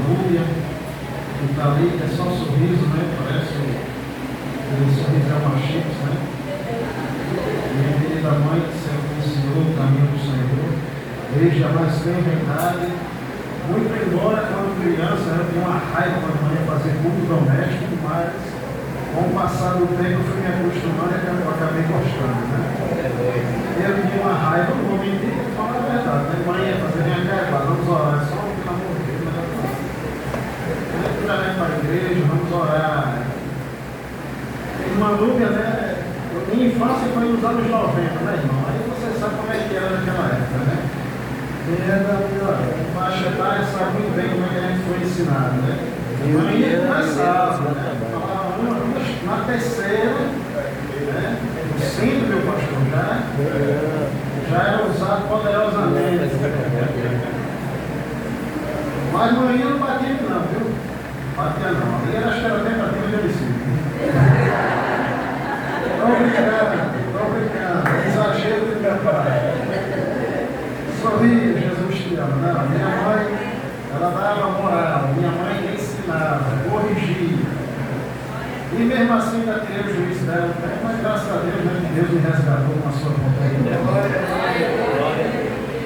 Lúbia, que está ali, que é só um sorriso, né? Parece o sorriso é uma chips, né? Minha querida mãe, que sempre ensinou o caminho do Senhor, desde a mais tenra idade, muito embora quando criança eu tinha uma raiva quando eu ia fazer culto doméstico, mas com o passar do tempo eu fui me acostumando e eu acabei gostando, né? Eu tinha uma raiva, não vou mentir, eu falo a verdade, né? Mãe ia fazer minha cara, vamos orar, só pelo amor de Deus, para a igreja, vamos orar. Uma Lúbia, né? Minha infância foi nos anos 90, né, irmão? Aí você sabe como é que era naquela época, né? E a faixa etária sabe muito bem como é que a gente foi ensinado, né? Eu ia começar, né? Na terceira, né? O cinto, meu pastor, já era usado poderosamente. Mas manhã não batia não, viu? Batia não. Ali acho que era tentativa de homicídio. Estou brincando. Exagero de meu pai. Sorria, Jesus te ama. Não, minha mãe, ela dava moral. Minha mãe ensinava, corrigia. E mesmo assim ainda tirei o juízo dela. Mas graças a Deus, né, que Deus me resgatou com a sua oportunidade.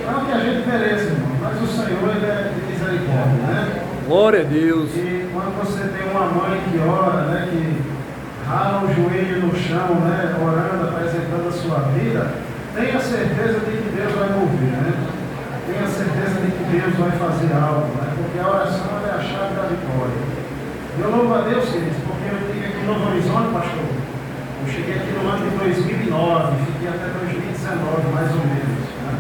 Não que a gente mereça, irmão. Mas o Senhor, ele é de misericórdia, né? Glória a Deus. E quando você tem uma mãe que ora, né, que rala o joelho no chão, né, orando, apresentando a sua vida, tenha certeza de que Deus vai mover, né? Tenha certeza de que Deus vai fazer algo, né? Porque a oração é a chave da vitória. Eu louvo a Deus, queridos, porque eu estive aqui no Novo Horizonte, pastor. Eu cheguei aqui no ano de 2009, fiquei até 2019, mais ou menos, né?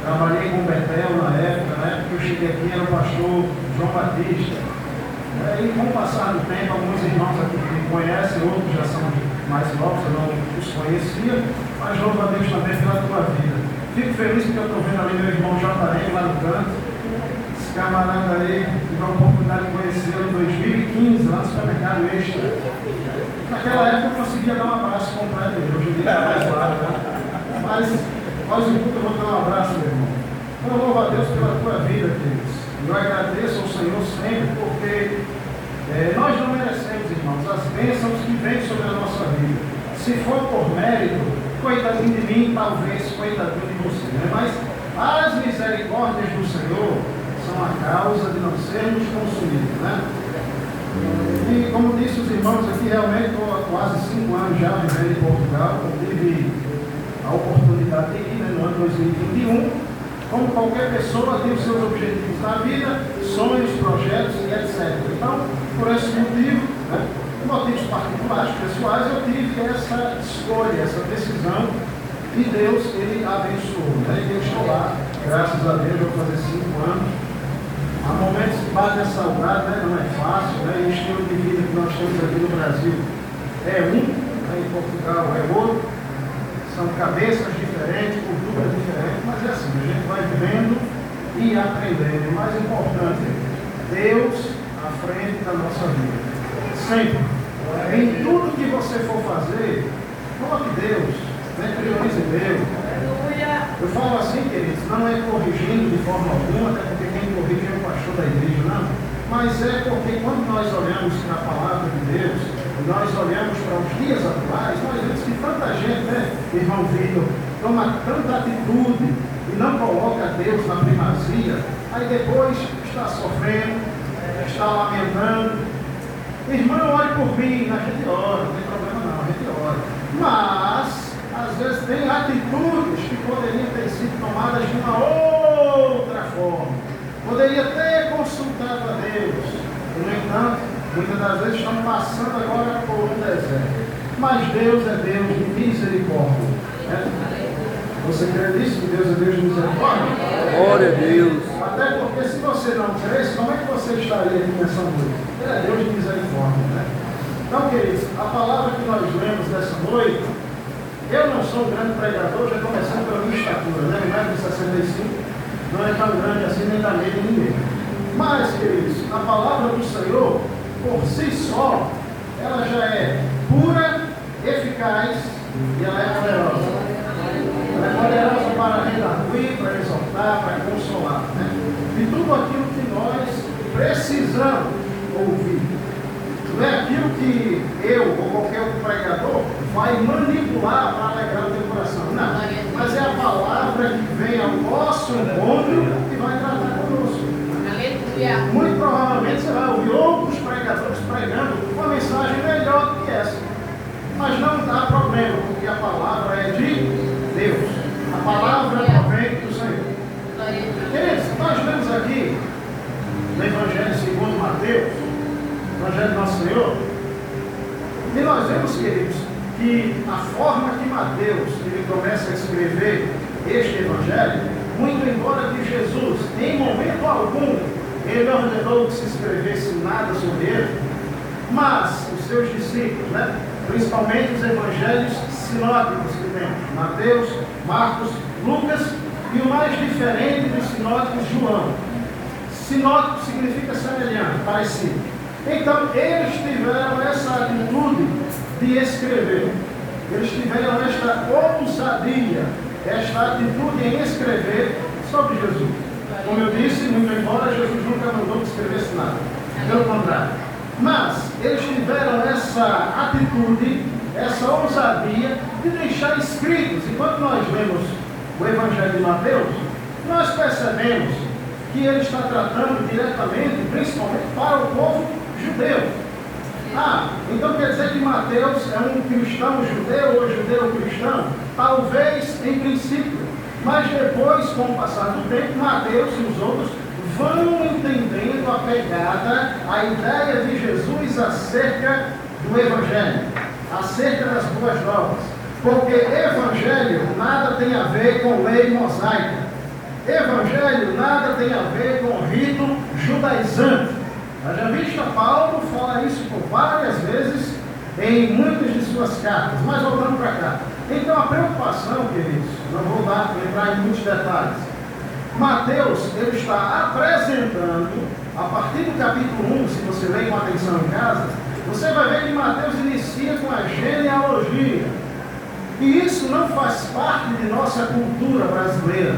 Trabalhei com o Betel na época que eu cheguei aqui era o pastor João Batista. E com o passar do tempo, alguns irmãos aqui me conhecem, outros já são mais novos, eu não os conhecia, mas louvo a Deus também pela tua vida. Fico feliz porque eu estou vendo ali meu irmão JR lá no canto. Esse camarada aí, tive a oportunidade de conhecê-lo em 2015, lá no supermercado Extra. Naquela época eu conseguia dar um abraço completo dele, hoje em dia está mais largo, né? Mas após o culto eu vou dar um abraço, meu irmão. Eu louvo a Deus pela tua vida, queridos. Eu agradeço ao Senhor sempre, porque nós não merecemos, irmãos, as bênçãos que vêm sobre a nossa vida. Se for por mérito, coitadinho de mim, talvez coitadinho de você, né? Mas as misericórdias do Senhor são a causa de não sermos consumidos, né? E como disse os irmãos aqui, realmente estou há quase 5 anos já vivendo em Portugal. Eu tive a oportunidade de ir, né, no ano 2021. Como qualquer pessoa tem os seus objetivos na vida, sonhos, projetos e etc. Então, por esse motivo, né, motivos particulares, pessoais, eu tive essa escolha, essa decisão, e Deus, Ele abençoou, né? E eu estou lá, graças a Deus, vou fazer 5 anos. Há momentos que bate a saudade, né? Não é fácil, né? E o estilo de vida que nós temos aqui no Brasil é um, né? Em Portugal é outro. São cabeças diferentes, culturas diferentes, mas é assim, a gente vai vivendo e aprendendo. O mais importante é Deus à frente da nossa vida. Sempre. Em tudo que você for fazer, coloque Deus, né? Priorize Deus. Eu falo assim, queridos, não é corrigindo de forma alguma, até porque quem corrige é o pastor da igreja, não. Mas é porque quando nós olhamos para a palavra de Deus, nós olhamos para os dias atuais, nós vemos que tanta gente, né, irmão Vitor, toma tanta atitude e não coloca Deus na primazia, aí depois está sofrendo, está lamentando. Irmão, ore por mim, a gente ora, não tem problema não, a gente ora. Mas, às vezes, tem atitudes que poderiam ter sido tomadas de uma outra forma. Poderia ter consultado a Deus. E, no entanto, muitas das vezes estamos passando agora por um deserto. Mas Deus é Deus de misericórdia. Né? Você crê nisso? Que Deus é Deus de misericórdia? Glória a Deus. Até porque se você não cresce, como é que você estaria aqui nessa noite? Ele é Deus de misericórdia, né? Então, queridos, a palavra que nós lemos nessa noite, eu não sou um grande pregador, já começando pela minha estatura, né? 1,65 m, não é tão grande assim, nem da meia de ninguém. Mas, queridos, a palavra do Senhor, por si só, ela já é pura, eficaz e ela é poderosa. Ela é poderosa para redarguir, para exortar, para consolar, né? E tudo aquilo que nós precisamos ouvir. Não é aquilo que eu ou qualquer outro pregador vai manipular para alegrar o teu coração. Não. Mas é a palavra que vem ao nosso encontro e vai tratar conosco. Aleluia. Muito provavelmente você vai ouvir outros pregadores pregando uma mensagem melhor do que essa. Mas não dá problema, porque a palavra é de Deus. A palavra provém do Senhor. Queridos, nós vemos aqui no Evangelho segundo Mateus, Evangelho do Nosso Senhor, e nós vemos, queridos, que a forma que Mateus ele começa a escrever este Evangelho, muito embora que Jesus, em momento algum, ele ordenou que se escrevesse nada sobre ele, mas os seus discípulos, principalmente os evangelhos sinóticos que temos, Mateus, Marcos, Lucas, e o mais diferente dos sinóticos, João. Sinótico significa semelhante, parecido. Então, eles tiveram essa atitude de escrever. Eles tiveram esta ousadia, esta atitude em escrever sobre Jesus. Como eu disse, muito embora Jesus nunca mandou que escrevesse nada. Pelo contrário. Mas eles tiveram essa atitude, essa ousadia de deixar escritos. E quando nós lemos o Evangelho de Mateus, nós percebemos que ele está tratando diretamente, principalmente para o povo judeu. Então quer dizer que Mateus é um cristão judeu ou judeu cristão? Talvez em princípio, mas depois, com o passar do tempo, Mateus e os outros vão entendendo a pegada, a ideia de Jesus acerca do Evangelho, acerca das boas novas. Porque Evangelho nada tem a ver com lei mosaica. Evangelho nada tem a ver com rito judaizante. Já vista Paulo fala isso por várias vezes em muitas de suas cartas. Mas voltando para cá. Então a preocupação, queridos, não vou entrar em muitos detalhes. Mateus, ele está apresentando, a partir do capítulo 1, se você ler com atenção em casa, você vai ver que Mateus inicia com a genealogia. E isso não faz parte de nossa cultura brasileira.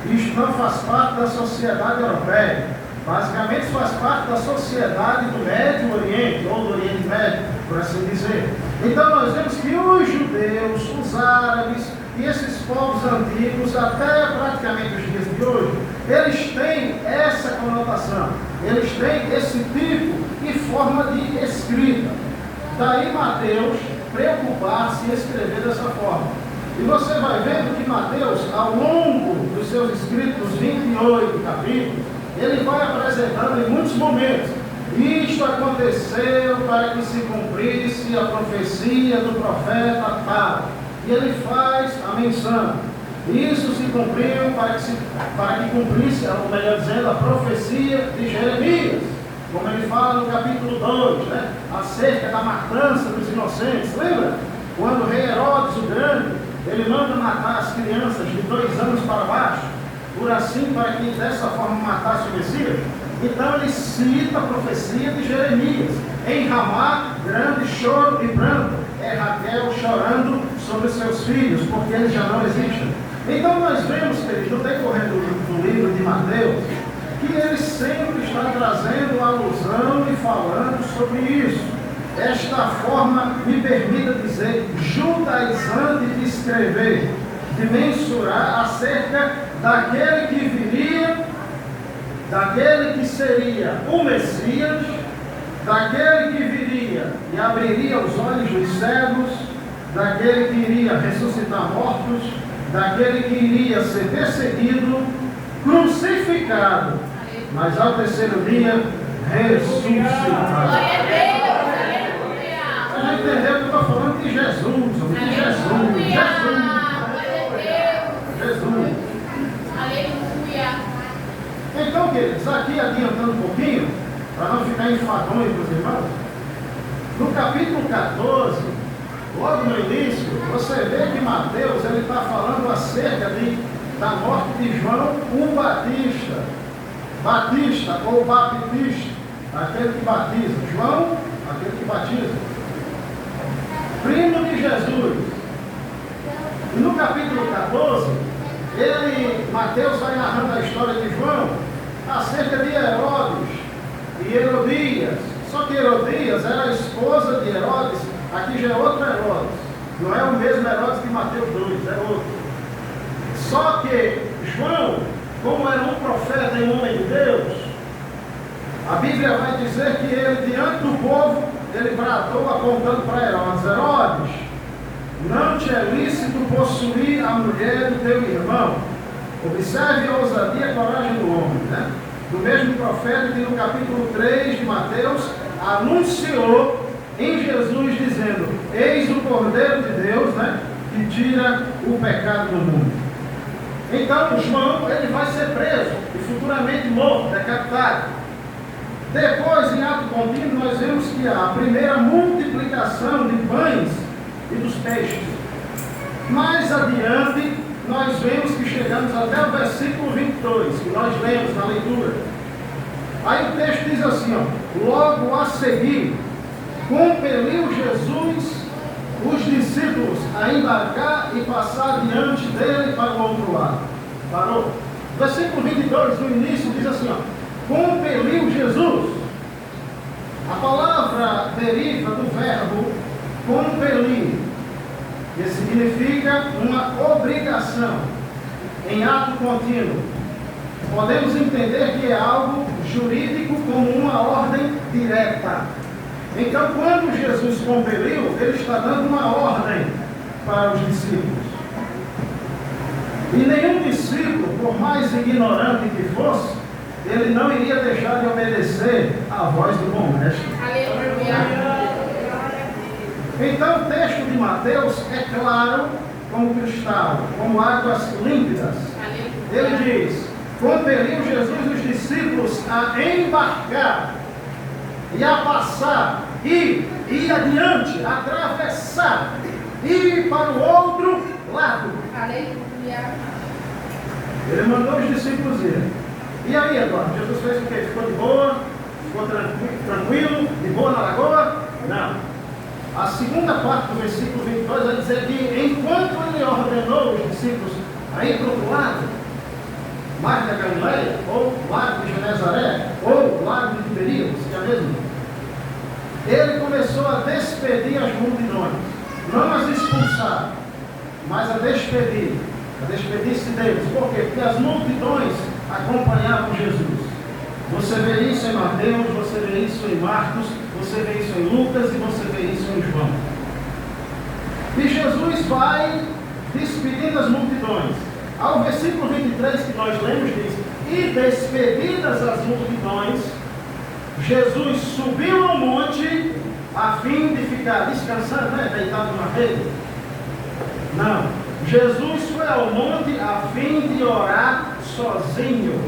Isso não faz parte da sociedade europeia. Basicamente faz parte da sociedade do Médio Oriente, ou do Oriente Médio, por assim dizer. Então nós vemos que os judeus, os árabes e esses povos antigos, até praticamente os dias de hoje, eles têm essa conotação, eles têm esse tipo e forma de escrita. Daí Mateus preocupar-se em escrever dessa forma. E você vai vendo que Mateus, ao longo dos seus escritos, 28 capítulos, ele vai apresentando em muitos momentos. Isto aconteceu para que se cumprisse a profecia do profeta tal. E ele faz a menção. Isso se cumpriu para que cumprisse, ou melhor dizendo, a profecia de Jeremias. Como ele fala no capítulo 2, acerca da matança dos inocentes. Lembra? Quando o rei Herodes o Grande, ele manda matar as crianças de 2 anos para baixo, por assim, para que dessa forma matasse o Messias. Então ele cita a profecia de Jeremias. Em Ramá, grande choro e pranto. É Raquel chorando sobre seus filhos, porque eles já não existem. Então nós vemos, queridos, no decorrer do livro de Mateus, que ele sempre está trazendo alusão e falando sobre isso. Esta forma, me permita dizer, judaizante de escrever, de mensurar acerca daquele que viria, daquele que seria o Messias, daquele que viria e abriria os olhos dos cegos, daquele que iria ressuscitar mortos, daquele que iria ser perseguido, crucificado, mas ao terceiro dia ressuscitado. Você já entendeu que eu estou falando de Jesus, de Jesus. Aleluia. Então, queridos, aqui adiantando um pouquinho, para não ficar enfadonho para os irmãos, no capítulo 14, logo no início, você vê que Mateus ele está falando acerca da morte de João o Batista. Batista ou Baptista, aquele que batiza. João, aquele que batiza. Primo de Jesus. E no capítulo 14, Mateus vai narrando a história de João acerca de Herodes, Herodias era a esposa de Herodes, aqui já é outro Herodes. Não é o mesmo Herodes de Mateus 2, é outro. Só que João, como era um profeta e um homem de Deus, a Bíblia vai dizer que ele, diante do povo, ele bradou apontando para Herodes: Herodes, não te é lícito possuir a mulher do teu irmão. Observe a ousadia e a coragem do homem, né? Do mesmo profeta que no capítulo 3 de Mateus anunciou em Jesus dizendo: eis o Cordeiro de Deus, né, que tira o pecado do mundo. Então João, ele vai ser preso e futuramente morto, decapitado. Depois, em ato contínuo, nós vemos que há a primeira multiplicação de pães e dos peixes. Mais adiante, nós vemos que chegamos até o versículo 22, que nós lemos na leitura. Aí o texto diz assim, ó: logo a seguir, compeliu Jesus os discípulos a embarcar e passar diante dele para o outro lado. Parou? Versículo 22, no início, diz assim, ó: compeliu Jesus. A palavra deriva do verbo compelir, que significa uma obrigação em ato contínuo. Podemos entender que é algo jurídico como uma ordem direta. Então, quando Jesus compeliu, ele está dando uma ordem para os discípulos. E nenhum discípulo, por mais ignorante que fosse, ele não iria deixar de obedecer à voz do bom mestre. Então, o texto de Mateus é claro como cristal, como águas límpidas. Ele diz: compeliu Jesus os discípulos a embarcar e a passar, e ir adiante, atravessar, ir para o outro lado. Ele mandou os discípulos irem. E aí, Eduardo, Jesus fez o quê? Ficou de boa? Ficou tranquilo? De boa na lagoa? Não. A segunda parte do versículo 22 vai dizer que enquanto ele ordenou os discípulos a ir para o outro lado, Mar da Galileia, ou Lago de Genezaré, ou Lago de Tiberíades, que é a mesma, ele começou a despedir as multidões. Não as expulsar, mas a despedir-se deles. Por quê? Porque as multidões acompanhavam Jesus. Você vê isso em Mateus, você vê isso em Marcos, você vê isso em Lucas e você vê isso em João. E Jesus vai despedindo as multidões. Ao versículo 23 que nós lemos diz: e despedidas as multidões, Jesus subiu ao monte a fim de ficar descansando, né? Deitado numa rede. Não. Jesus foi ao monte a fim de orar sozinho.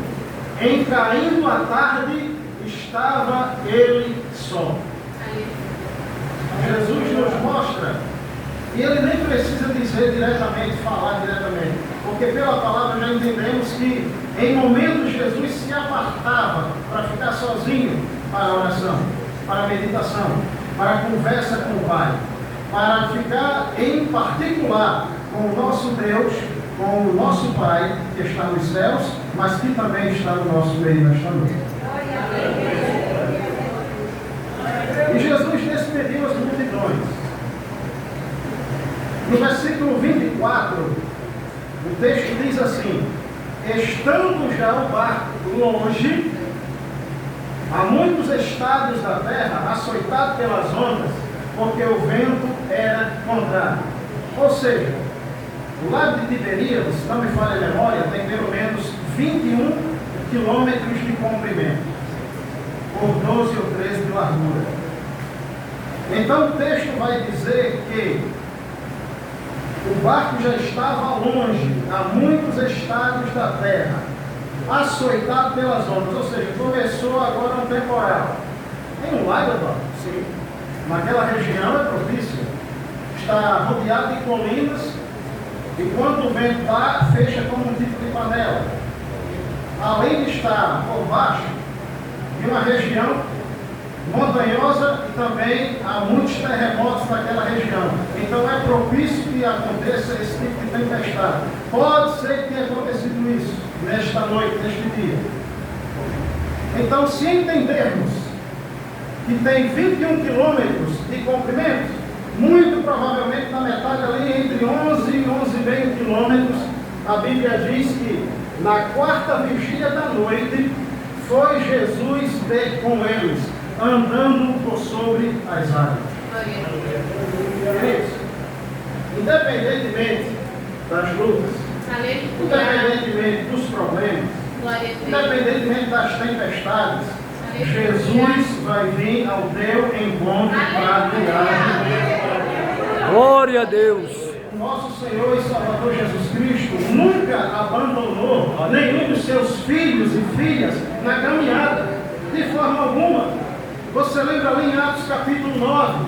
Em caindo a tarde, estava ele só. Jesus nos mostra, e ele nem precisa dizer diretamente, falar diretamente, porque pela palavra já entendemos que em momentos Jesus se apartava para ficar sozinho para a oração, para a meditação, para a conversa com o Pai, para ficar em particular com o nosso Deus, com o nosso Pai que está nos céus, mas que também está no nosso meio nesta noite. E Jesus despediu as multidões. No versículo 24, o texto diz assim: estando já o barco longe, a muitos estados da terra, açoitado pelas ondas, porque o vento era contrário. Ou seja, o lago de Tiberíades, se não me falha a memória, tem pelo menos 21 quilômetros de comprimento, por 12 ou 13 de largura. Então o texto vai dizer que o barco já estava longe, a muitos estados da terra, açoitado pelas ondas, ou seja, começou agora um temporal. Tem um lago, Eduardo? Sim. Naquela região é propício. Está rodeado de colinas, e quando o vento dá, fecha como um tipo de panela. Além de estar por baixo de uma região montanhosa, e também há muitos terremotos naquela região. Então é propício que aconteça esse tipo de tempestade. Pode ser que tenha acontecido isso nesta noite, neste dia. Então, se entendermos que tem 21 quilômetros de comprimento, muito provavelmente na metade ali, entre 11 e 11,5 quilômetros, a Bíblia diz que na quarta vigília da noite foi Jesus ter com eles, andando por sobre as águas. Independentemente das lutas, independentemente dos problemas, independentemente das tempestades, Jesus vai vir ao teu encontro para guiar. Glória a Deus. Nosso Senhor e Salvador Jesus Cristo nunca abandonou nenhum dos seus filhos e filhas na caminhada, de forma alguma. Você lembra ali em Atos capítulo 9,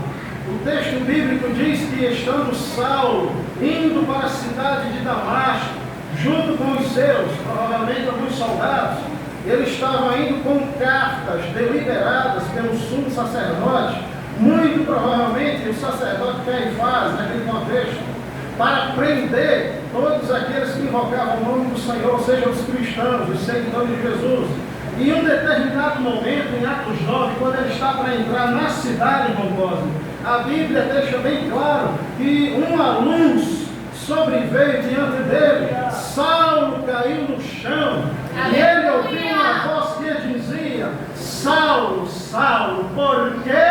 o texto bíblico diz que estando Saulo indo para a cidade de Damasco, junto com os seus, provavelmente alguns soldados, ele estava indo com cartas deliberadas pelo sumo sacerdote, muito provavelmente o sacerdote Caifás, naquele contexto, para prender todos aqueles que invocavam o nome do Senhor, ou seja, os cristãos, os seguidores de Jesus. E em um determinado momento, em Atos 9, quando ele está para entrar na cidade, irmão Cosme, a Bíblia deixa bem claro que uma luz sobreveio diante dele. Saulo caiu no chão e ele ouviu uma voz que dizia: Saulo, Saulo, por que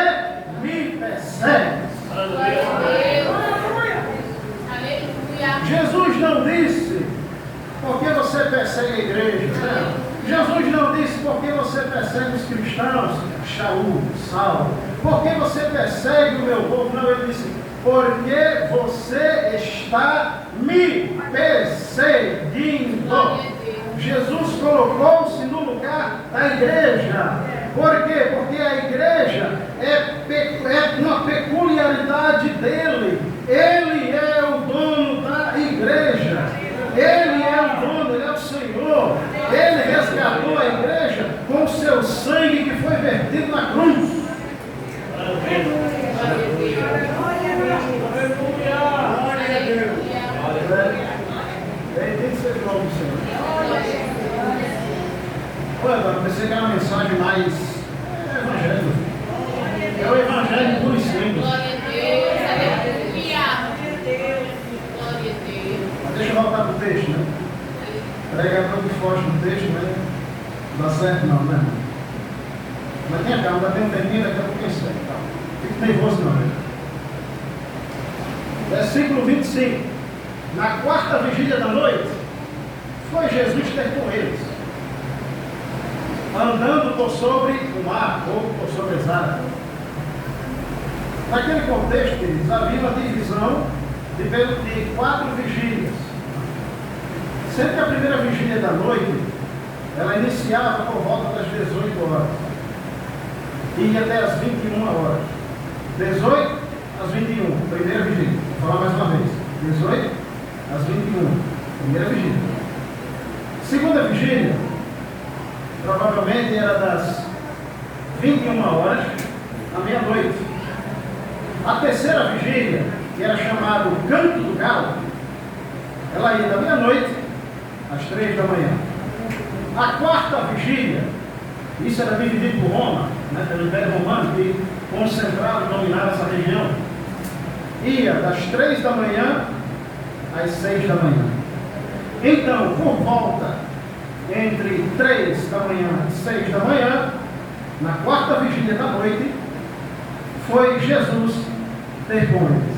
me persegues? Jesus não disse: por que você persegue a igreja? Né? Jesus não disse: por que você persegue os cristãos? Shaul, Saulo. Por que você persegue o meu povo? Não, ele disse: porque você está me perseguindo. Jesus colocou-se no lugar da igreja. Por quê? Porque a igreja é uma peculiaridade dele. Ele é o dono da igreja. Ele é o dono, ele é o Senhor. Ele resgatou a igreja com o seu sangue que foi vertido na cruz. Bendito seja o nome do Senhor. Olha, eu pensei que era uma mensagem mais evangelho. É o evangelho puro e simples. Mas deixa eu voltar para o texto, né? Pregador que foge do texto, né? Não dá certo não, né? Mas tenha calma, ainda tem um tempinho, daqui a pouco eu sei. Fique nervoso não, né? Versículo 25. Na quarta vigília da noite, foi Jesus ter com eles, andando por sobre o mar, ou por sobre as águas. Naquele contexto, queridos, havia uma divisão de 4 vigílias. Sendo que a primeira vigília da noite, ela iniciava por volta das 18 horas e ia até as 21 horas. 18 às 21, primeira vigília. Vou falar mais uma vez. 18 às 21, primeira vigília. Segunda vigília, provavelmente era das 21 horas à meia-noite. A terceira vigília, que era chamado Canto do Galo, ela ia da meia-noite às 3 da manhã. A quarta vigília, isso era dividido por Roma, né, pelo Império Romano, que concentrava e dominava essa região, ia das 3 da manhã às 6 da manhã. Então, por volta entre 3 da manhã e 6 da manhã, na quarta vigília da noite, foi Jesus ter com eles.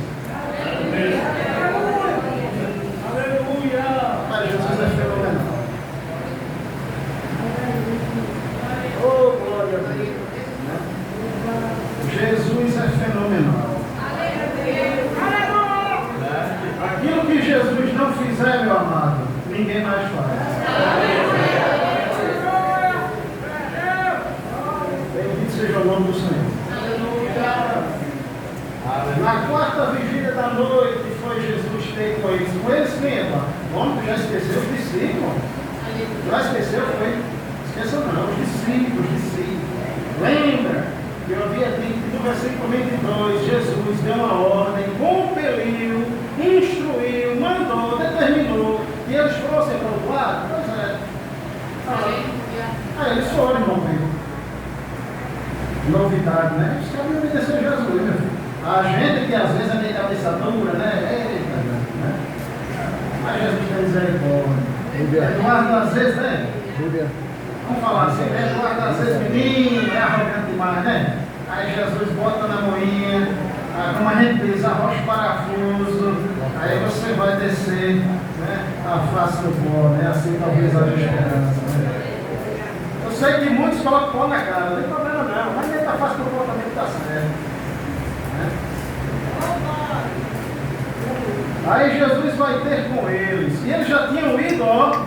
Aleluia! Mas Jesus é fenomenal. Oh, glória a Deus! Jesus é fenomenal. Aquilo que Jesus não fizer, meu amado, ninguém mais faz. Bendito seja o nome do Senhor. Na quarta vigília da noite foi Jesus ter com eles. Com eles quem, irmão? O homem já esqueceu os discípulos. Já esqueceu, foi? Esqueça não, os discípulos. Lembra que eu havia dito que no versículo 22, Jesus deu uma ordem, compeliu, instruiu, mandou, determinou que eles fossem para o outro lado? Pois é. Aí eles foram, irmão Pedro. novidade, né? Os caras obedeceram a Jesus, meu filho. A gente que às vezes é meio cabeça dura, né? Eita, né? Mas Jesus tem misericórdia. Eduardo, às vezes, né? Vamos falar assim, né? Eduardo, às vezes, menino, é arrogante demais, né? Aí Jesus bota na moinha, como a gente diz, arrocha o parafuso, aí você vai descer, né? A face do pó, né? Assim talvez haja esperança, né? Eu sei que muitos colocam pó na cara, não tem problema não, mas dentro da face do pó também está certo. Né? Aí Jesus vai ter com eles, e eles já tinham ido, ó,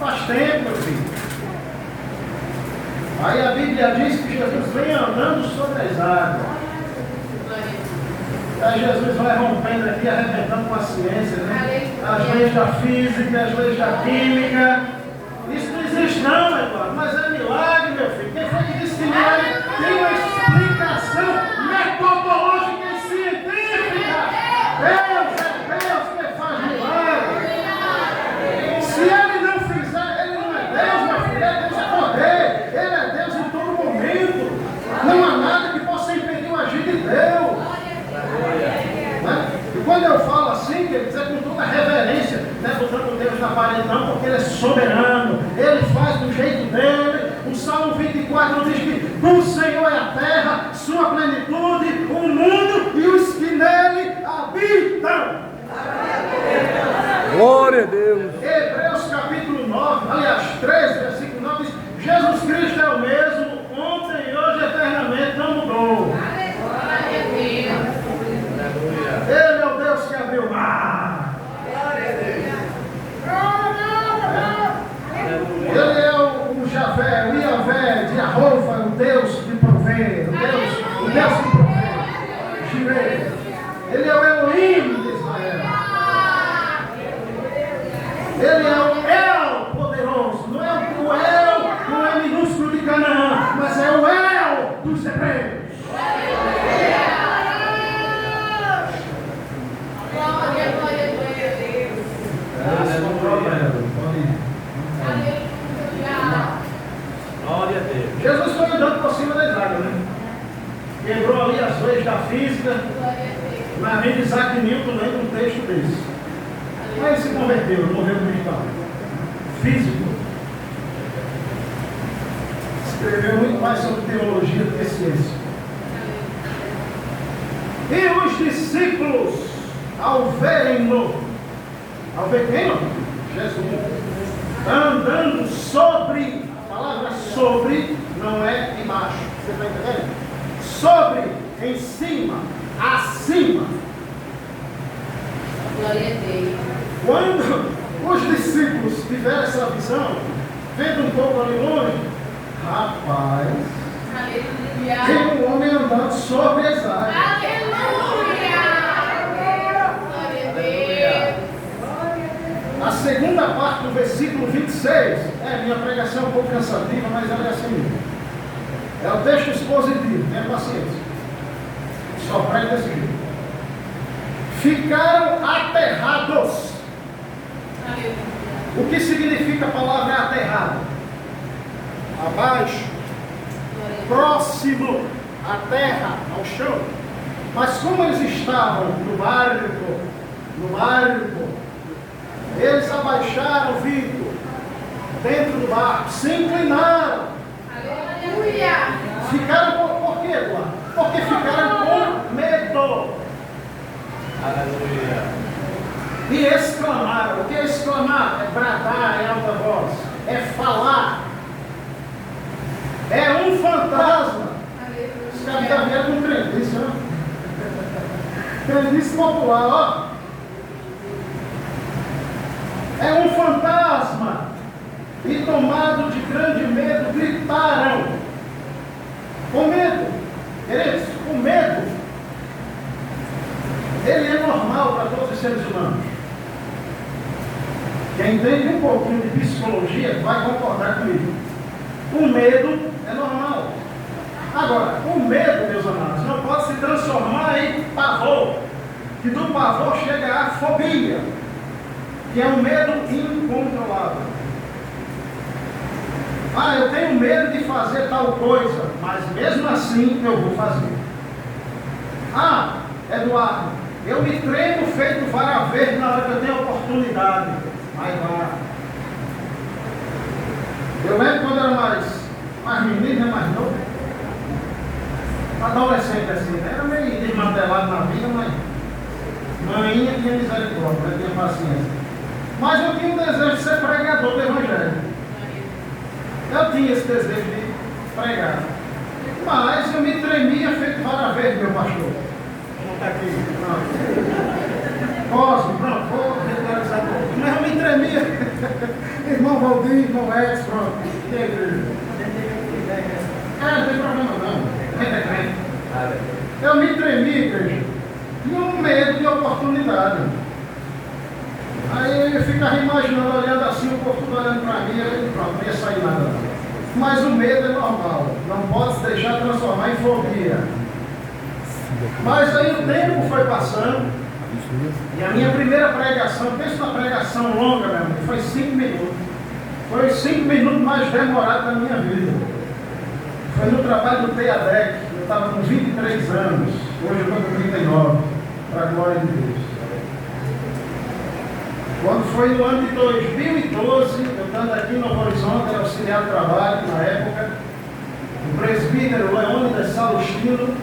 faz tempo, meu filho. Aí a Bíblia diz que Jesus vem andando sobre as águas. Aí Jesus vai rompendo aqui, arrebentando com a ciência, né? As leis da física, as leis da química. Isso não existe não, Eduardo, mas é milagre, meu filho. Quem foi que disse que milagre tem uma explicação metodológica e científica? Deus é Deus que faz milagre. Se Ele não fizer, Ele não é Deus, meu filho. Deus é poder. Ele é Deus em todo momento. Não há nada que possa impedir o agir de Deus. Né? E quando eu falo assim, quer dizer com toda reverência, não é botando Deus na parede não, porque Ele é soberano, Ele faz do jeito dele. O Salmo 24 diz que do Senhor é a terra, sua plenitude, o mundo e os que nele habitam. Glória a Deus. Hebreus capítulo 9, aliás 13, versículo 9 diz: Jesus Cristo é o mesmo, ontem e hoje eternamente, não mudou. Ele é o Deus que abriu o mar. Ele é o Javé, o Iavé de Arrofa, o Deus que provê, o Deus que provê. Jireh. Ele é o Elohim de Israel. Ele é o El poderoso. Não é o El, não é minúsculo de Canaã, mas é o El dos hebreus. Glória a Deus. Jesus foi andando por cima das águas, né? Quebrou ali as leis da física. Na mente de Isaac Newton lembra um texto desse. Mas se converteu, morreu no hospital. Físico. Escreveu muito mais sobre teologia do que ciência. E os discípulos, ao verem-no, ao ver quem? Jesus, andando sobre, a palavra sobre não é embaixo, você está entendendo? Sobre, em cima, acima. Glória a Deus. Quando os discípulos tiveram essa visão, vendo um pouco ali longe, rapaz, Aleluia. tem um homem andando sobre as águas. Aleluia. Glória a Deus. A segunda parte do versículo 26, minha pregação é um pouco cansativa, mas ela é assim mesmo. É o texto expositivo, tenha paciência. Só prega desse jeito. Ficaram aterrados. Aleluia. O que significa a palavra aterrado? Abaixo, próximo à terra, ao chão. Mas como eles estavam no barco, eles abaixaram o vidro dentro do barco, se inclinaram. Aleluia. Ficaram por quê, Eduardo? Porque ficaram com medo. Aleluia. E exclamaram. O que é exclamar? É bradar em alta voz. É falar. É um fantasma. Os caras já vieram com crendice, né? Crendice popular, ó. É um fantasma. E tomado de grande medo, gritaram. Com medo. Queridos, com medo. Ele é normal para todos os seres humanos. Quem entende um pouquinho de psicologia vai concordar comigo. O medo é normal. Agora, o medo, meus amados, não pode se transformar em pavor. Que do pavor chega a fobia, que é um medo incontrolável. Ah, eu tenho medo de fazer tal coisa, mas mesmo assim eu vou fazer. Ah, Eduardo, eu me tremo feito vara verde na hora que eu tenho oportunidade. Vai lá. Eu lembro quando era mais menino, mais novo. Adolescente assim, né? Era meio desmantelado na vida, mas maninha tinha misericórdia, né? Tinha paciência. Mas eu tinha um desejo de ser pregador do Evangelho. Eu tinha esse desejo de pregar. Mas eu me tremia feito vara verde, meu pastor. Vou botar aqui. Cosme, pronto, vou regularizar tudo. Mas eu me tremia. Irmão Valdir, irmão Edson, pronto. E aí, igreja? Não tem problema não. Quem é crente? Eu me tremia, igreja. Tinha um medo de oportunidade. Aí eu ficava imaginando, olhando assim, o povo tudo olhando para mim, aí pronto, não ia sair nada. Mas o medo é normal, não pode se deixar transformar em fobia. Mas aí o tempo foi passando, e a minha primeira pregação, pensa na pregação longa, meu amigo, foi 5 minutos. Foi os 5 minutos mais demorados da minha vida. Foi no trabalho do TEADEC, eu estava com 23 anos, hoje eu estou com 39, para a glória de Deus. Quando foi no ano de 2012, eu estando aqui no Horizonte, era auxiliar de trabalho na época, o presbítero Leônidas Salustino,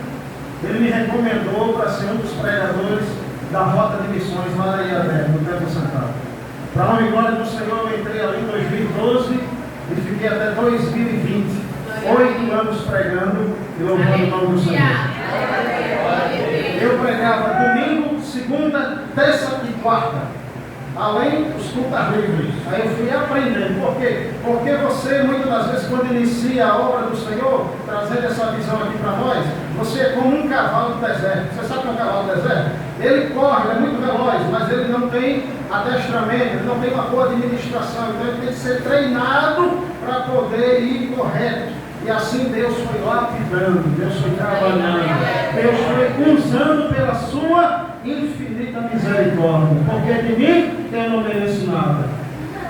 ele me recomendou para ser um dos pregadores da Rota de Missões lá na Iadé, no Templo Central. Para a honra e glória do Senhor, eu entrei ali em 2012 e fiquei até 2020, 8 anos pregando e louvando o nome do Senhor. Eu pregava domingo, segunda, terça e quarta. Além dos cultos livres. Aí eu fui aprendendo. Por quê? Porque você, muitas das vezes, quando inicia a obra do Senhor, trazendo essa visão aqui para nós, você é como um cavalo do deserto. Você sabe o que é um cavalo do deserto? Ele corre, ele é muito veloz, mas ele não tem adestramento, ele não tem uma boa administração. Então ele tem que ser treinado para poder ir correto. E assim Deus foi lapidando, Deus foi trabalhando, Deus foi usando pela sua infinita misericórdia. Porque de mim eu não mereço nada.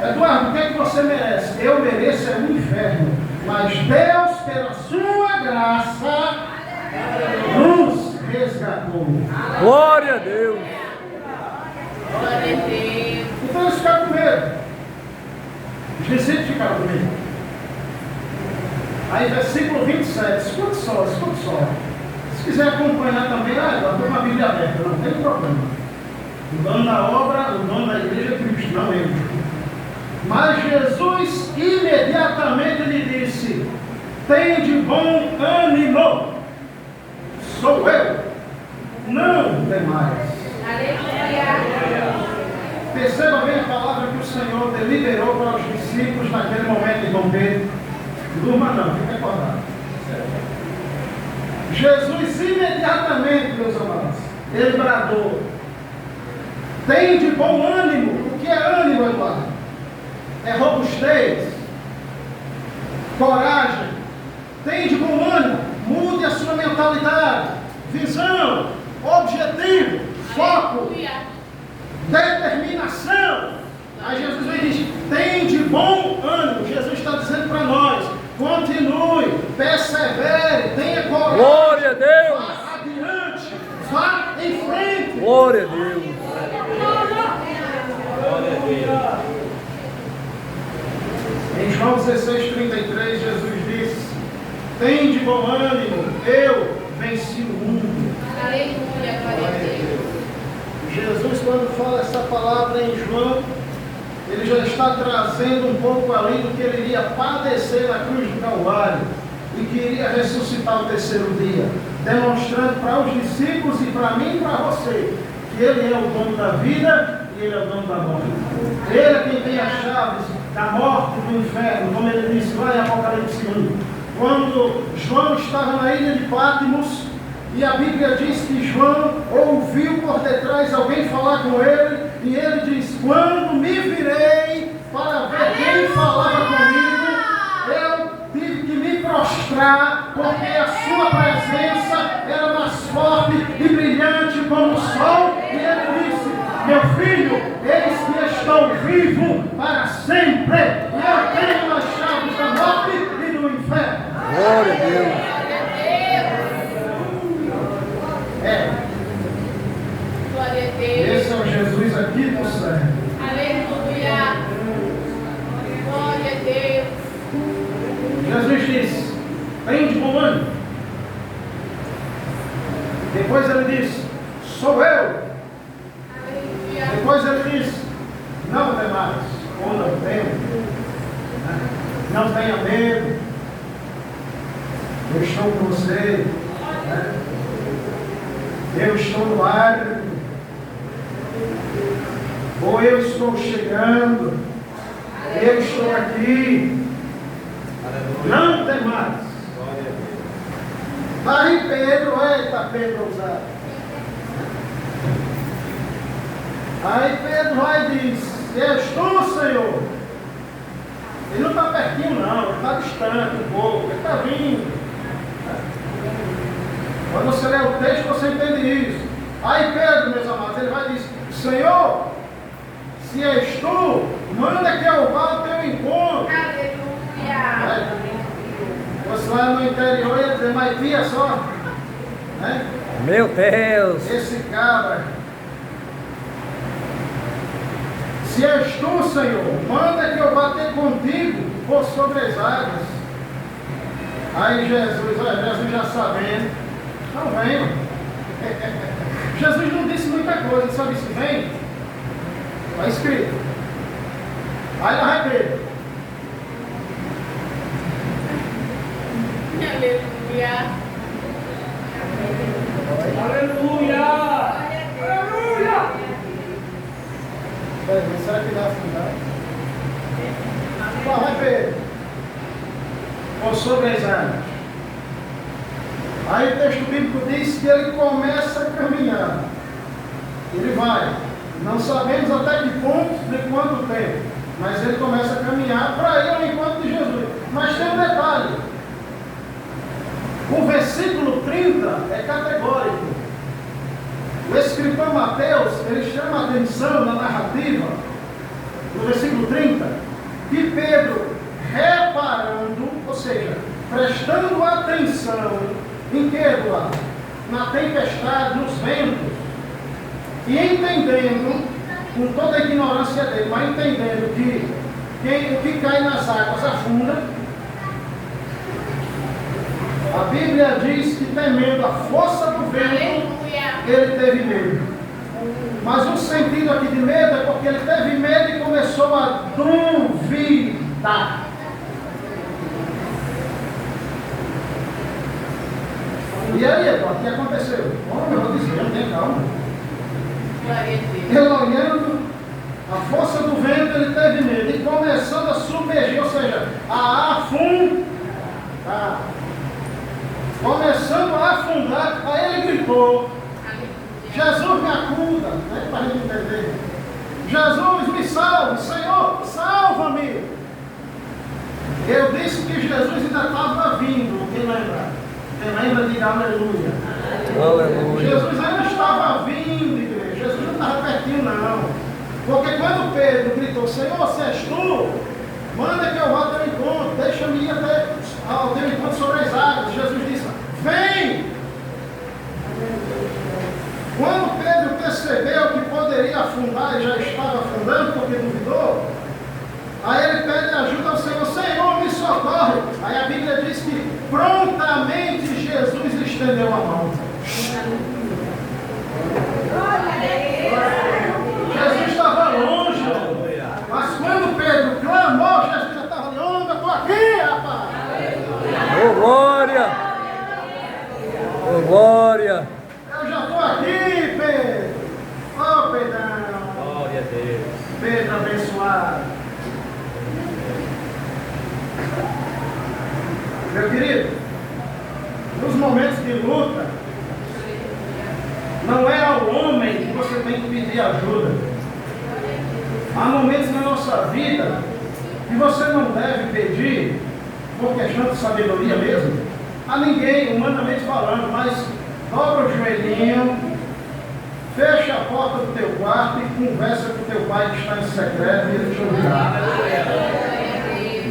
Eduardo, o que é que você merece? Eu mereço é o inferno. Mas Deus, pela sua graça, nos resgatou. Glória a Deus. Glória a Deus. Então eles ficaram com medo. Os discípulos ficaram com medo. Aí, versículo 27, escute só. Se quiser acompanhar também, eu estou com a Bíblia aberta, não tem problema. O dono da obra, o dono da igreja é Cristo, não eu. Mas Jesus imediatamente lhe disse: tem de bom ânimo, sou eu, não demais. Aleluia. Perceba bem a palavra que o Senhor deliberou para os discípulos naquele momento de Dom Pedro. Durma não, fica acordado. Jesus imediatamente, meus amados, ele bradou: tem de bom ânimo. O que é ânimo, Eduardo? É robustez, coragem. Tem de bom ânimo. Mude a sua mentalidade, visão, objetivo, foco, determinação. Aí Jesus vem e diz: tem de bom ânimo. Jesus está dizendo para nós: continue, persevere, tenha coragem. Glória a Deus. Vá adiante, vá em frente. Glória a Deus. Em João 16:33, Jesus disse: tem de bom ânimo, eu venci o mundo. Aleluia, glória a Deus. Jesus, quando fala essa palavra em João, ele já está trazendo um pouco além do que ele iria padecer na cruz do Calvário e que iria ressuscitar o terceiro dia, demonstrando para os discípulos e para mim e para você que ele é o dono da vida e ele é o dono da morte. Ele é quem tem as chaves da morte e do inferno, como ele disse lá em Apocalipse 1. Quando João estava na ilha de Patmos, e a Bíblia diz que João ouviu por detrás alguém falar com ele, e ele diz: quando me virei para ver quem falava comigo, eu tive que me prostrar, porque a sua presença era mais forte e brilhante como o sol. E ele disse: meu filho, eis que estou vivo para sempre, e eu tenho as chaves da morte Glória a Deus. Glória a Deus. Esse é o Jesus aqui do céu. Aleluia. Glória a Deus. Jesus disse: tem de bom ânimo. Depois ele disse: sou eu. Aleluia. Depois ele disse: não temais, ou não temo. Não tenha medo. Eu estou com você. Eu estou no ar. Ou eu estou chegando. Eu estou aqui. Não temais. Aí Pedro, eita Pedro ousado. Aí Pedro vai e diz: eu estou, Senhor. Ele não está pertinho não, ele está distante um pouco, ele está vindo. Quando você lê o texto, você entende isso. Aí Pedro, meus amados, ele vai e diz: Senhor, se és tu, manda que eu vá ao teu encontro. Aleluia. Você lá no interior ia dizer: mas via só, né? Meu Deus. Esse cabra. Se és tu, Senhor, manda que eu vá ter contigo por sobre as águas. Aí Jesus já sabendo, não venham. Jesus não disse muita coisa, ele só disse: vem. Está escrito. Aí lá vai Pedro. Aleluia. Será que dá afundar? Lá vai Pedro. Por sobre as águas. Aí o texto bíblico diz que ele começa a caminhar. Ele vai. Não sabemos até que ponto, de quanto tempo. Mas ele começa a caminhar para ir ao encontro de Jesus. Mas tem um detalhe. O versículo 30 é categórico. O escritor Mateus, ele chama a atenção na narrativa, no versículo 30, que Pedro, reparando, ou seja, prestando atenção em que, Eduardo? Na tempestade, nos ventos, e entendendo, com toda a ignorância dele, mas entendendo que o que cai nas águas afunda. A Bíblia diz que, temendo a força do vento, ele teve medo. Mas o sentido aqui de medo é porque ele teve medo e começou a duvidar. E aí, Eduardo, o que aconteceu? Bom, eu vou dizer, não tem calma. Ele olhando a força do vento, ele teve medo e começando a submergir, ou seja, a afundar. Começando a afundar, aí ele gritou: Jesus, me acuda, né, para a gente entender. Jesus, me salve, Senhor, salva-me. Eu disse que Jesus ainda estava vindo, quem lembra? Quem lembra, diga aleluia. Aleluia. Jesus ainda estava vindo, igreja. Jesus não estava pertinho, não. Porque quando Pedro gritou: Senhor, se és tu, manda que eu vá ao teu encontro, deixa-me ir até ao teu encontro sobre as águas. Jesus disse: vem! Quando Pedro percebeu que poderia afundar e já estava afundando porque duvidou, aí ele pede ajuda ao Senhor: Senhor, me socorre. Aí a Bíblia diz que prontamente Jesus lhe estendeu a mão. Jesus estava longe, mas quando Pedro clamou, Jesus já estava ali: eu estou aqui, rapaz. Oh, glória! Oh, glória! Eu já estou aqui, Pedro. Oh, Pedrão. Glória a Deus. Pedro abençoado. Meu querido, nos momentos de luta, não é ao homem que você tem que pedir ajuda. Há momentos na nossa vida que você não deve pedir, por questão de sabedoria mesmo, a ninguém, humanamente falando, mas dobra o joelhinho, fecha a porta do teu quarto e conversa com teu pai que está em secreto e ele te ouvirá.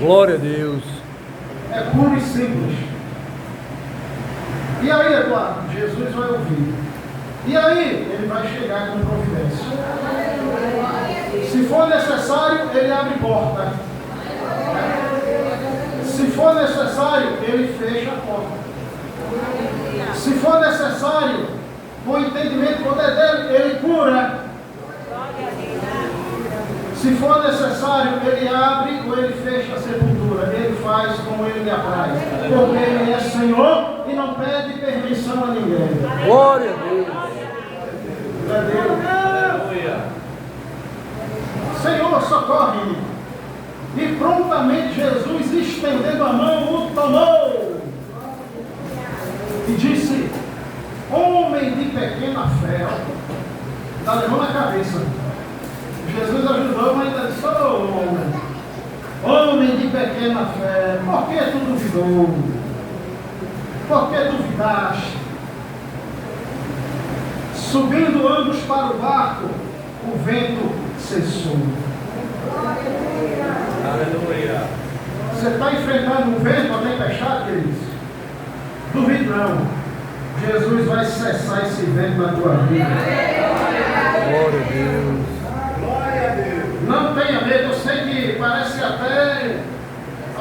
Glória a Deus. É puro e simples. E aí, Eduardo, Jesus vai ouvir. E aí, ele vai chegar com providência. Se for necessário, ele abre porta. Se for necessário, ele fecha a porta. Se for necessário, com o entendimento do poder dele, ele cura. Se for necessário, ele abre ou ele fecha a sepultura. Ele faz como ele lhe apraz. Porque ele é Senhor e não pede permissão a ninguém. Glória a Deus. Aleluia. Senhor, socorre-me. E prontamente Jesus, estendendo a mão, o tomou. E disse: homem de pequena fé. Está levando a cabeça. Jesus ajudou, mas ainda disse: homem de pequena fé, por que tu duvidou? Por que duvidaste? Subindo ambos para o barco, o vento cessou. Aleluia. Você está enfrentando um vento, a tempestade, queridos? Duvide não. Jesus vai cessar esse vento na tua vida. Glória a Deus. Não tenha medo. Eu sei que parece até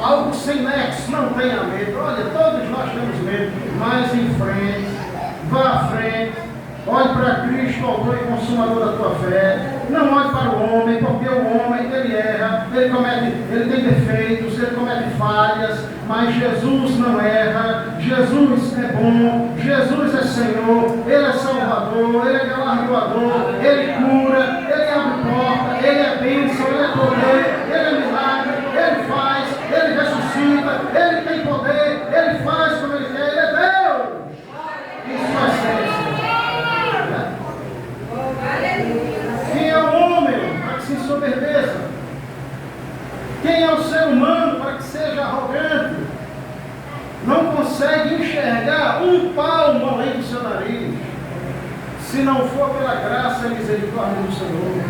algo sem nexo. Não tenha medo. Olha, todos nós temos medo. Mas em frente. Vá à frente. Olhe para Cristo, autor e consumador da tua fé. Não olhe para o homem, porque o homem, ele erra, ele tem defeitos, ele comete falhas, mas Jesus não erra. Jesus é bom, Jesus é Senhor, Ele é Salvador, Ele é galardoador, Ele cura, Ele abre porta, Ele é bênção, Ele é poder, Ele é milagre, Ele faz, Ele ressuscita, Ele tem poder, Ele faz como Ele quer, Ele é Deus. Isso faz sentido. Quem é o homem para que se ensoberbeça? Quem é o ser humano para que seja arrogante? Não consegue enxergar um palmo além do seu nariz, se não for pela graça e misericórdia do Senhor.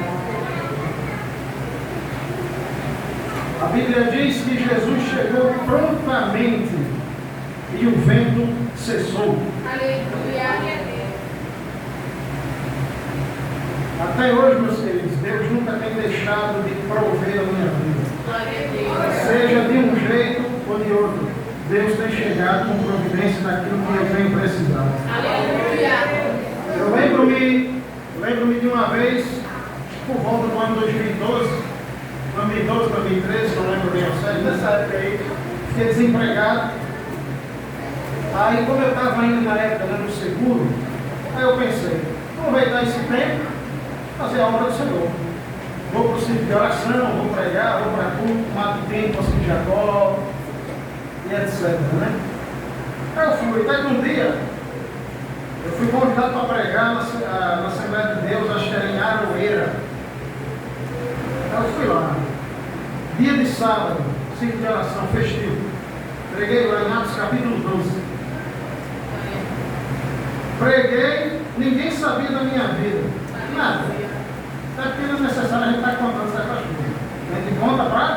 A Bíblia diz que Jesus chegou prontamente e o vento cessou. Aleluia. Até hoje, meus queridos, Deus nunca tem deixado de prover a minha vida. Seja de um jeito ou de outro, Deus tem chegado com providência naquilo que eu tenho precisado. Aleluia. Eu lembro-me de uma vez, por volta do ano 2012, 2013, não lembro bem a série, nessa época aí, fiquei desempregado. Aí, como eu estava ainda na época no seguro, aí eu pensei, aproveitar esse tempo, fazer a obra do Senhor. Vou para o sítio de oração, vou pregar, vou para culto, mato tempo, assim, Jacó, e etc. Né? Aí eu fui, até que um dia, eu fui convidado para pregar na Assembleia de Deus, acho que era em Aroeira. Aí eu fui lá, dia de sábado, sítio de oração, festivo. Preguei lá em Atos capítulo 12. Preguei, ninguém sabia da minha vida, nada. Até porque não é necessário a gente estar contando certas coisas. A gente conta para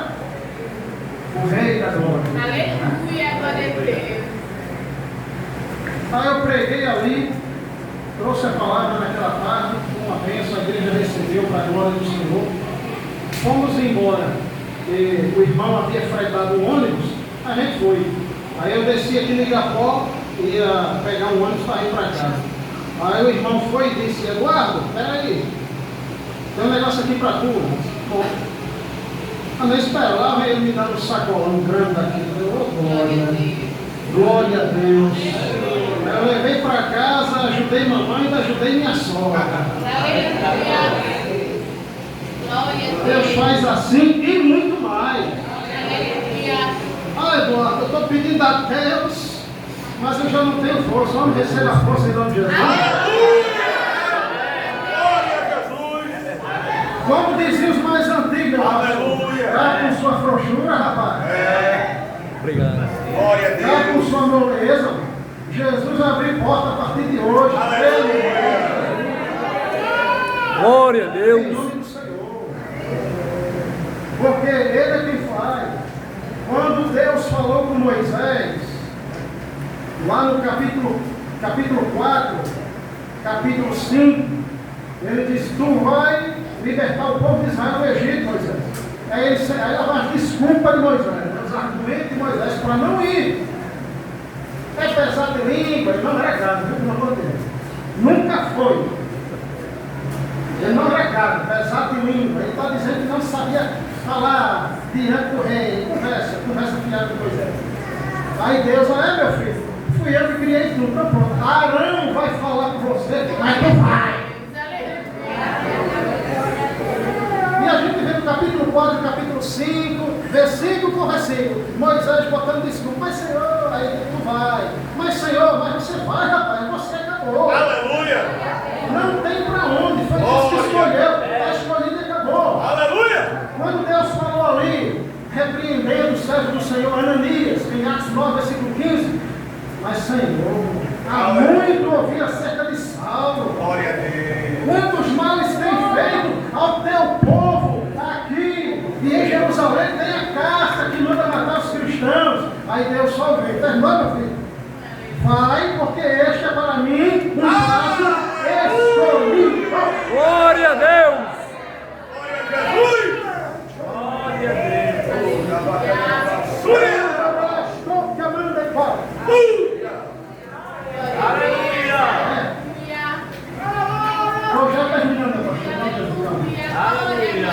o Rei da Glória. Aleluia, glória a Deus. Aí eu preguei ali, trouxe a palavra naquela tarde, uma bênção, a igreja recebeu para a glória do Senhor. Fomos embora. E o irmão havia fretado o ônibus, a gente foi. Aí eu desci aqui no Igapó, ia pegar um ônibus para ir para casa. Aí o irmão foi e disse: Eduardo, peraí, tem um negócio aqui para tu. Bom, eu não esperava ele me dar um sacolão grande daquilo. Oh, glória a Deus. Eu levei para casa, ajudei mamãe e ajudei minha sogra. Aleluia. Deus faz assim e muito mais. Aleluia. Ah, Eduardo, eu estou pedindo a Deus, mas eu já não tenho força. Vamos receber a força em nome de Jesus. Como diziam os mais antigos, está com sua frouxura, rapaz. Obrigado. Glória a Está Deus. com sua moleza. Jesus abriu porta a partir de hoje. Glória a Em Deus. nome do Senhor. Porque Ele é quem faz. Quando Deus falou com Moisés, lá no capítulo capítulo 4, capítulo 5, ele diz: tu vai libertar o povo de Israel do Egito, Moisés. Aí ela faz desculpa de Moisés, os argumentos de Moisés para não ir. É pesado de língua, ele não é gado, viu, pelo amor de Deus. Nunca foi. Ele não é gado, pesado de língua. Ele está dizendo que não sabia falar diante do rei. Conversa fiada com Moisés. Aí Deus, meu filho, fui eu que criei tudo. Então pronto, Arão vai falar com você, mas não vai. E a gente vê no capítulo 4, capítulo 5, versículo por versículo, Moisés botando desculpa: mas Senhor, aí tu vai. Mas Senhor, mas você vai, rapaz, você acabou. Aleluia! Não tem para onde, foi Deus que escolheu, está escolhido e acabou. Aleluia! Quando Deus falou ali, repreendendo o servo do Senhor Ananias, em Atos 9, versículo 15, mas Senhor, há muito ouvi acerca de Saulo. Glória a Deus! Quantos males tem feito ao teu povo aqui e em Jerusalém? Tem a carta que manda matar os cristãos. Aí Deus só vê: irmão, meu filho, vai, porque este é para mim um vaso escolhido. Glória a Deus. Glória a Jesus! Glória a Deus. Estou que amando de fora. Aleluia. Estou já terminando, pastor. Aleluia.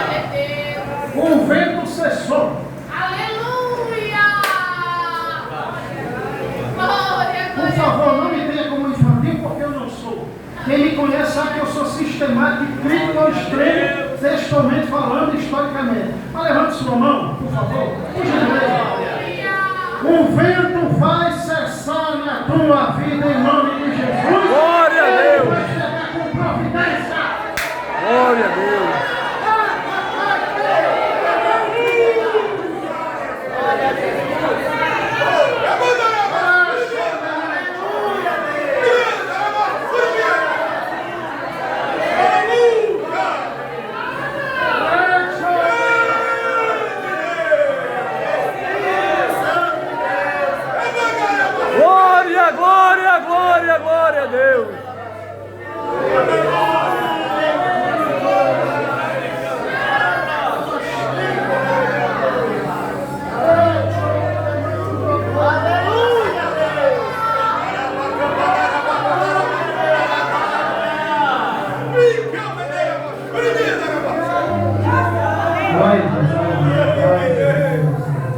O vento cessou. Por favor, não me tenha como infantil, porque eu não sou. Quem me conhece sabe que eu sou sistemático, crítico ao extremo, textualmente falando, historicamente. Mas levante sua mão, por favor. Por gentileza. O vento vai cessar na tua vida em nome de Jesus.